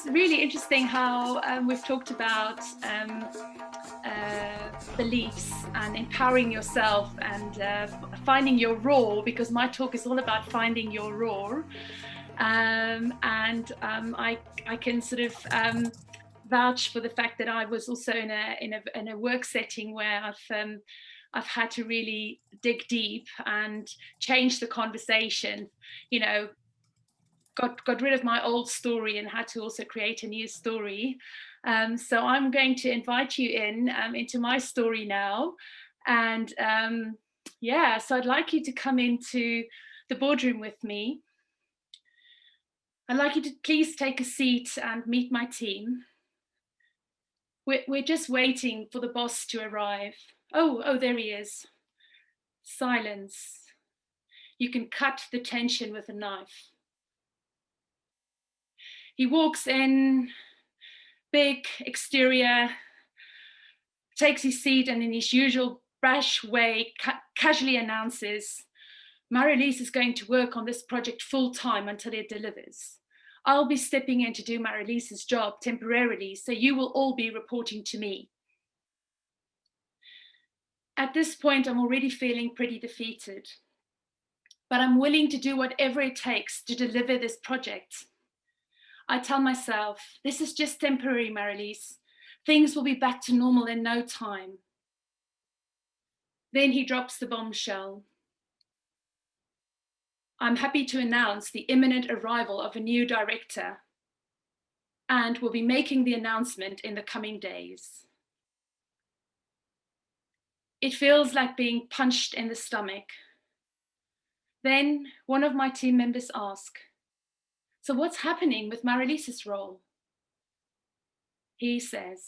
it's really interesting how we've talked about beliefs and empowering yourself and finding your roar, because my talk is all about finding your roar. I can sort of vouch for the fact that I was also in a work setting where I've had to really dig deep and change the conversation. You know, got rid of my old story and had to also create a new story. So I'm going to invite you into my story now. And yeah, so I'd like you to come into the boardroom with me. I'd like you to please take a seat and meet my team. We're just waiting for the boss to arrive. Oh, there he is. Silence. You can cut the tension with a knife. He walks in, big exterior, takes his seat, and in his usual brash way, casually announces, Marilise is going to work on this project full time until it delivers. I'll be stepping in to do Marilise's job temporarily, so you will all be reporting to me. At this point, I'm already feeling pretty defeated, but I'm willing to do whatever it takes to deliver this project. I tell myself, this is just temporary, Marilise. Things will be back to normal in no time. Then he drops the bombshell. I'm happy to announce the imminent arrival of a new director, and will be making the announcement in the coming days. It feels like being punched in the stomach. Then one of my team members asks, so what's happening with Marilise's role? He says,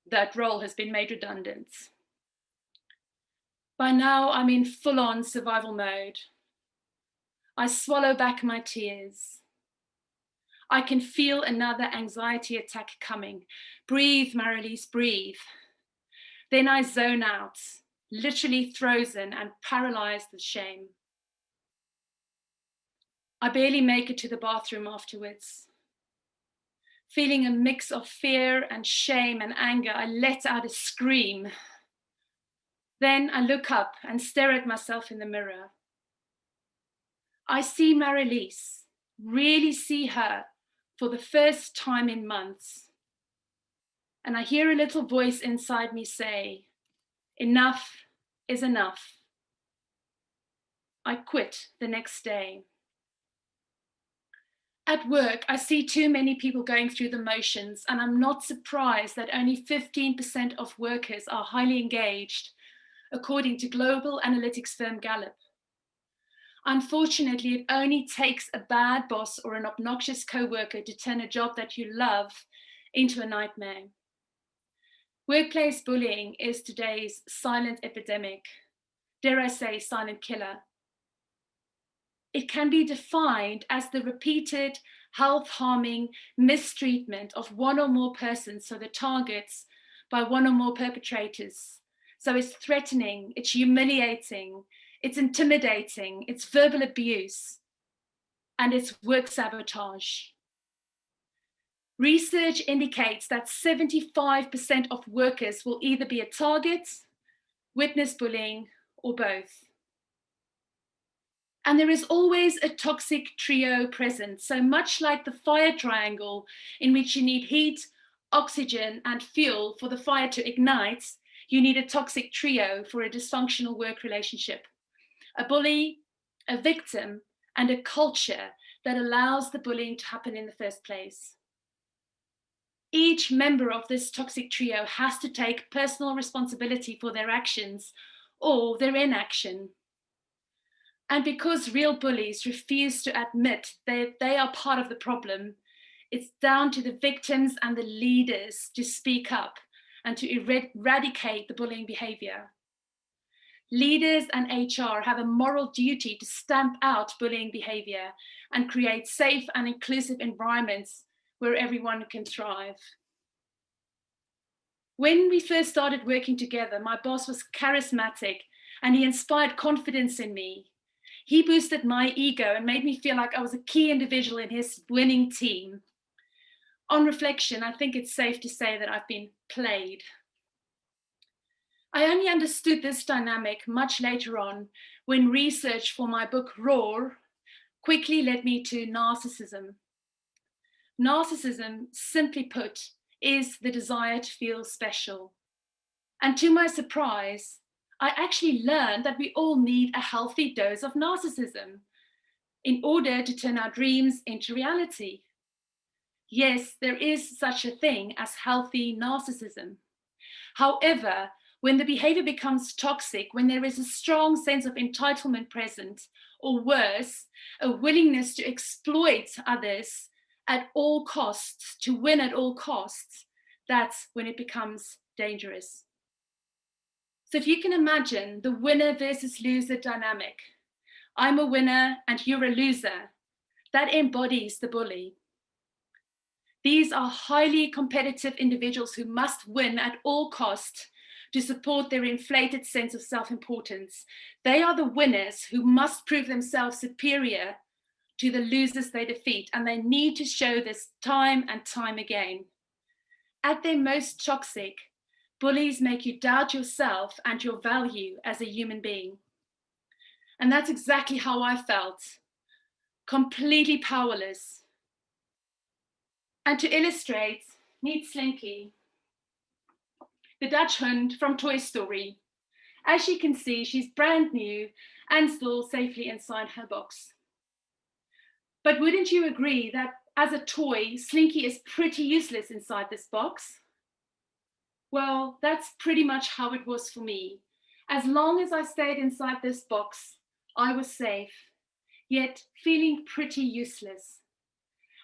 that role has been made redundant. By now, I'm in full-on survival mode. I swallow back my tears. I can feel another anxiety attack coming. Breathe, Marilise, breathe. Then I zone out, literally frozen and paralyzed with shame. I barely make it to the bathroom afterwards. Feeling a mix of fear and shame and anger, I let out a scream. Then I look up and stare at myself in the mirror. I see Marilise, really see her for the first time in months. And I hear a little voice inside me say, enough is enough. I quit the next day. At work, I see too many people going through the motions, and I'm not surprised that only 15% of workers are highly engaged, according to global analytics firm Gallup. Unfortunately, it only takes a bad boss or an obnoxious co-worker to turn a job that you love into a nightmare. Workplace bullying is today's silent epidemic, dare I say silent killer. It can be defined as the repeated health-harming mistreatment of one or more persons, so the targets by one or more perpetrators. So it's threatening, it's humiliating, it's intimidating, it's verbal abuse, and it's work sabotage. Research indicates that 75% of workers will either be a target, witness bullying, or both. And there is always a toxic trio present. So much like the fire triangle, in which you need heat, oxygen, and fuel for the fire to ignite, you need a toxic trio for a dysfunctional work relationship. A bully, a victim, and a culture that allows the bullying to happen in the first place. Each member of this toxic trio has to take personal responsibility for their actions or their inaction. And because real bullies refuse to admit that they are part of the problem, it's down to the victims and the leaders to speak up and to eradicate the bullying behavior. Leaders and HR have a moral duty to stamp out bullying behavior and create safe and inclusive environments where everyone can thrive. When we first started working together, my boss was charismatic and he inspired confidence in me. He boosted my ego and made me feel like I was a key individual in his winning team. On reflection, I think it's safe to say that I've been played. I only understood this dynamic much later on when research for my book Roar quickly led me to narcissism. Narcissism, simply put, is the desire to feel special. And to my surprise, I actually learned that we all need a healthy dose of narcissism in order to turn our dreams into reality. Yes, there is such a thing as healthy narcissism. However, when the behavior becomes toxic, when there is a strong sense of entitlement present, or worse, a willingness to exploit others at all costs, to win at all costs, that's when it becomes dangerous. So if you can imagine the winner versus loser dynamic, I'm a winner and you're a loser, that embodies the bully. These are highly competitive individuals who must win at all costs to support their inflated sense of self-importance. They are the winners who must prove themselves superior to the losers they defeat, and they need to show this time and time again. At their most toxic, bullies make you doubt yourself and your value as a human being. And that's exactly how I felt, completely powerless. And to illustrate, meet Slinky, the Dutch hund from Toy Story. As you can see, she's brand new and still safely inside her box. But wouldn't you agree that as a toy, Slinky is pretty useless inside this box? Well, that's pretty much how it was for me. As long as I stayed inside this box, I was safe, yet feeling pretty useless.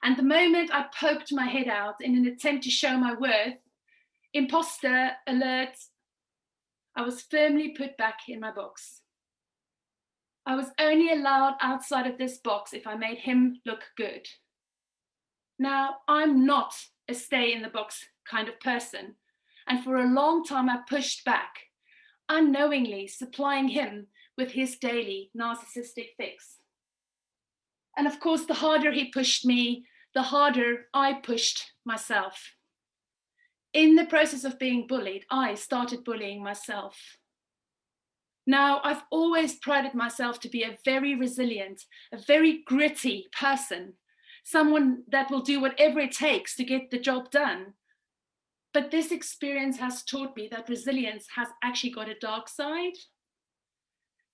And the moment I poked my head out in an attempt to show my worth, imposter alert, I was firmly put back in my box. I was only allowed outside of this box if I made him look good. Now, I'm not a stay in the box kind of person, and for a long time I pushed back, unknowingly supplying him with his daily narcissistic fix. And of course, the harder he pushed me, the harder I pushed myself. In the process of being bullied, I started bullying myself. Now, I've always prided myself to be a very resilient, a very gritty person, someone that will do whatever it takes to get the job done. But this experience has taught me that resilience has actually got a dark side.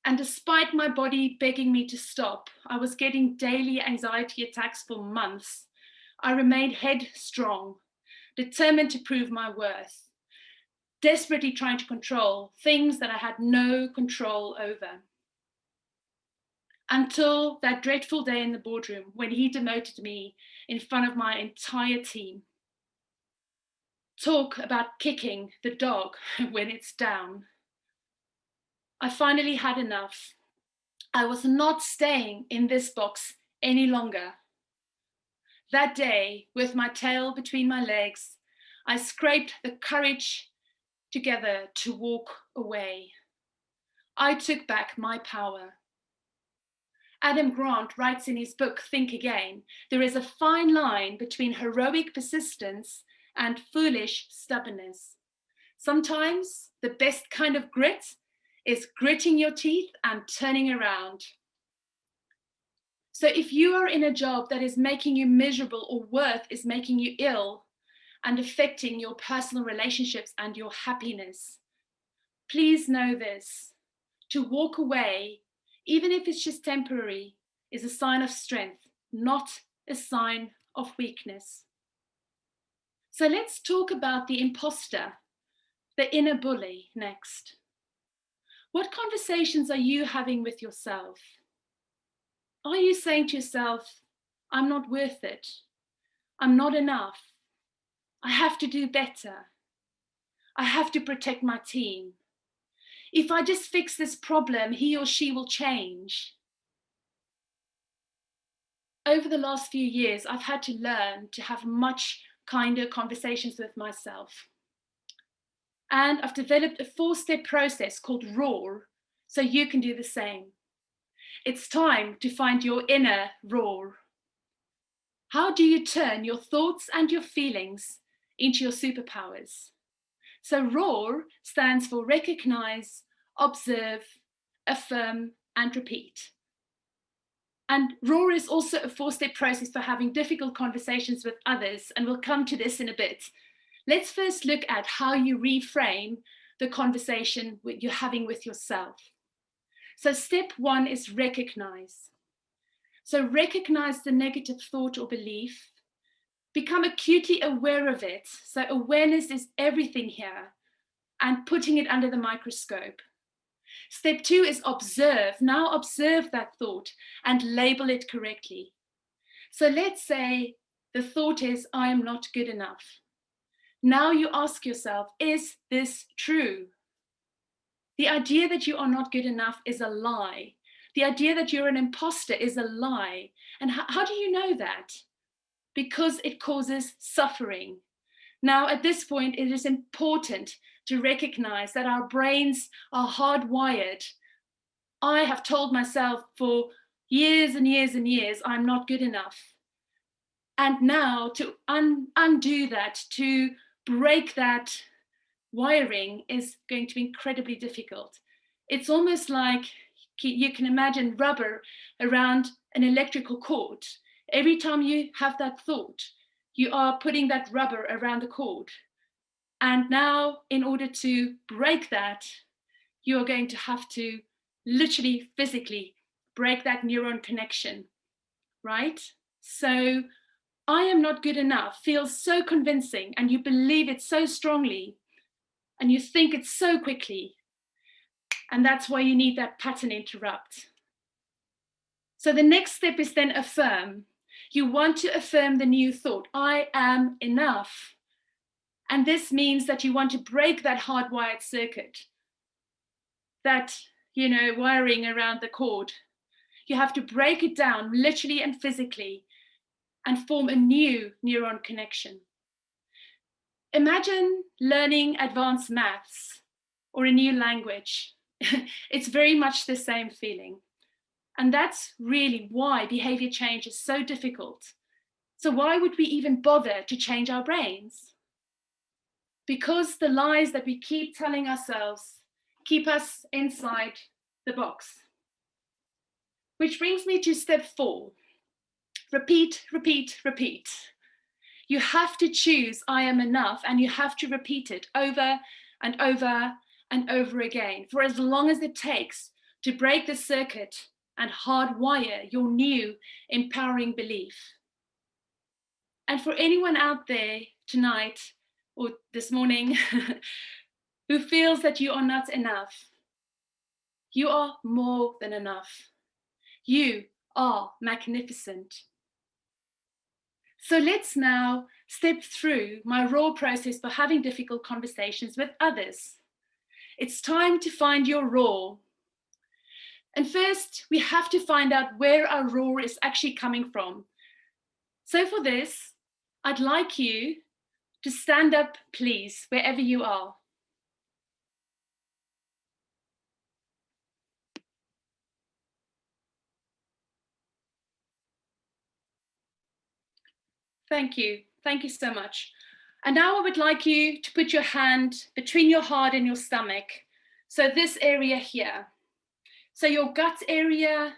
And despite my body begging me to stop, I was getting daily anxiety attacks for months. I remained headstrong, determined to prove my worth, desperately trying to control things that I had no control over. Until that dreadful day in the boardroom when he demoted me in front of my entire team. Talk about kicking the dog when it's down. I finally had enough. I was not staying in this box any longer. That day, with my tail between my legs, I scraped the courage together to walk away. I took back my power. Adam Grant writes in his book, Think Again, there is a fine line between heroic persistence and foolish stubbornness. Sometimes the best kind of grit is gritting your teeth and turning around. So if you are in a job that is making you miserable or worse, is making you ill and affecting your personal relationships and your happiness, please know this: to walk away, even if it's just temporary, is a sign of strength, not a sign of weakness. So let's talk about the imposter, the inner bully, next. What conversations are you having with yourself? Are you saying to yourself, I'm not worth it, I'm not enough, I have to do better, I have to protect my team, if I just fix this problem, he or she will change? Over the last few years, I've had to learn to have much kinder conversations with myself. And I've developed a 4-step process called Roar, so you can do the same. It's time to find your inner roar. How do you turn your thoughts and your feelings into your superpowers? So ROAR stands for recognize, observe, affirm, and repeat. And ROAR is also a 4-step process for having difficult conversations with others, and we'll come to this in a bit. Let's first look at how you reframe the conversation you're having with yourself. So step 1 is recognize. So recognize the negative thought or belief. Become acutely aware of it. So awareness is everything here, and putting it under the microscope. Step 2 is observe. Now observe that thought and label it correctly. So let's say the thought is, I am not good enough. Now you ask yourself, is this true? The idea that you are not good enough is a lie. The idea that you're an imposter is a lie. And how do you know that? Because it causes suffering. Now, at this point, it is important to recognize that our brains are hardwired. I have told myself for years and years and years, I'm not good enough. And now to undo that, to break that wiring is going to be incredibly difficult. It's almost like you can imagine rubber around an electrical cord. Every time you have that thought, you are putting that rubber around the cord. And now, in order to break that, you are going to have to literally, physically break that neuron connection, right? So, I am not good enough feels so convincing, and you believe it so strongly, and you think it so quickly. And that's why you need that pattern interrupt. So the next step is then affirm. You want to affirm the new thought, I am enough. And this means that you want to break that hardwired circuit, that, wiring around the cord. You have to break it down literally and physically and form a new neuron connection. Imagine learning advanced maths or a new language. It's very much the same feeling. And that's really why behavior change is so difficult. So why would we even bother to change our brains? Because the lies that we keep telling ourselves keep us inside the box. Which brings me to step 4. Repeat, repeat, repeat. You have to choose I am enough, and you have to repeat it over and over and over again for as long as it takes to break the circuit and hardwire your new empowering belief. And for anyone out there tonight or this morning who feels that you are not enough, you are more than enough. You are magnificent. So let's now step through my RAW process for having difficult conversations with others. It's time to find your RAW. And first, we have to find out where our RAW is actually coming from. So for this, I'd like you to stand up, please, wherever you are. Thank you. Thank you so much. And now I would like you to put your hand between your heart and your stomach. So this area here. So your gut area,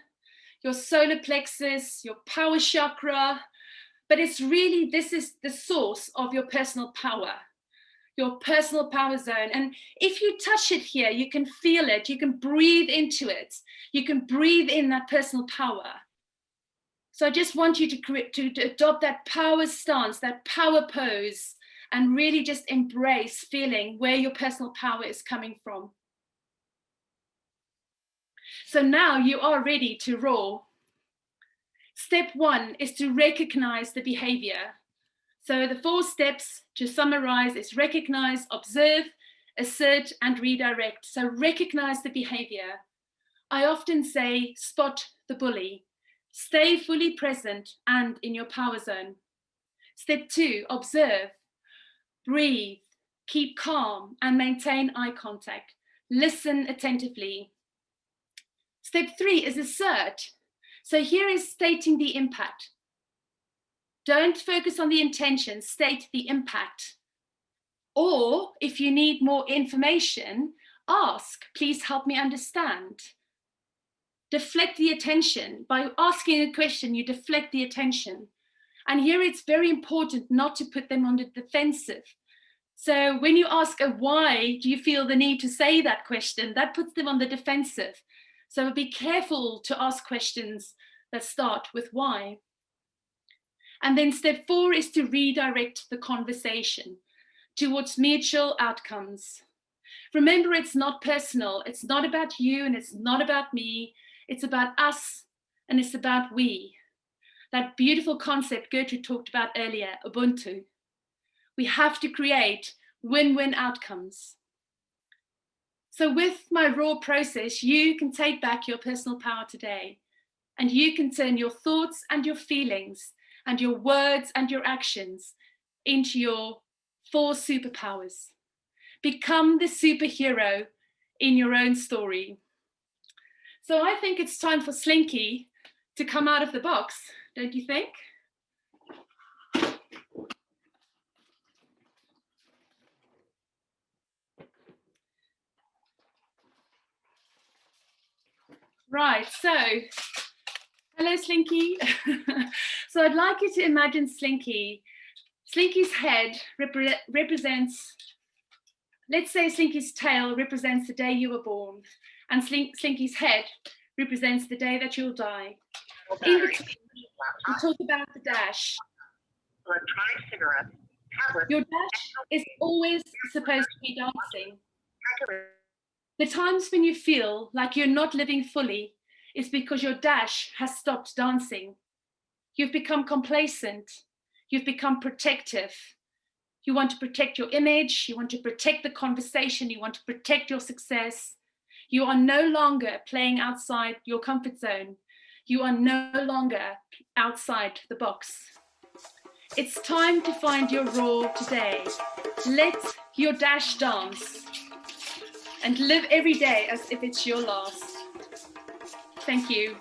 your solar plexus, your power chakra, but it's really, this is the source of your personal power zone. And if you touch it here, you can feel it, you can breathe into it, you can breathe in that personal power. So I just want you to adopt that power stance, that power pose, and really just embrace feeling where your personal power is coming from. So now you are ready to RAW. Step 1 is to recognize the behavior. So the 4 steps to summarize is recognize, observe, assert, and redirect. So recognize the behavior. I often say spot the bully. Stay fully present and in your power zone. Step 2, observe, breathe, keep calm, and maintain eye contact. Listen attentively. Step 3 is assert. So here is stating the impact. Don't focus on the intention, state the impact. Or if you need more information, ask, please help me understand. Deflect the attention. By asking a question, you deflect the attention. And here it's very important not to put them on the defensive. So when you ask a why, do you feel the need to say that question? That puts them on the defensive. So be careful to ask questions that start with why. And then step 4 is to redirect the conversation towards mutual outcomes. Remember, it's not personal. It's not about you and it's not about me. It's about us and it's about we. That beautiful concept Gertrude talked about earlier, Ubuntu. We have to create win-win outcomes. So with my raw process, you can take back your personal power today, and you can turn your thoughts and your feelings and your words and your actions into your 4 superpowers. Become the superhero in your own story. So I think it's time for Slinky to come out of the box, don't you think? Right, so hello, Slinky. So I'd like you to imagine Slinky. Slinky's head represents, let's say Slinky's tail represents the day you were born, and Slinky's head represents the day that you'll die. In between, we talk about the dash. Electronic cigarettes, tablets. Your dash is always supposed to be dancing. The times when you feel like you're not living fully is because your dash has stopped dancing. You've become complacent. You've become protective. You want to protect your image. You want to protect the conversation. You want to protect your success. You are no longer playing outside your comfort zone. You are no longer outside the box. It's time to find your raw today. Let your dash dance and live every day as if it's your last. Thank you.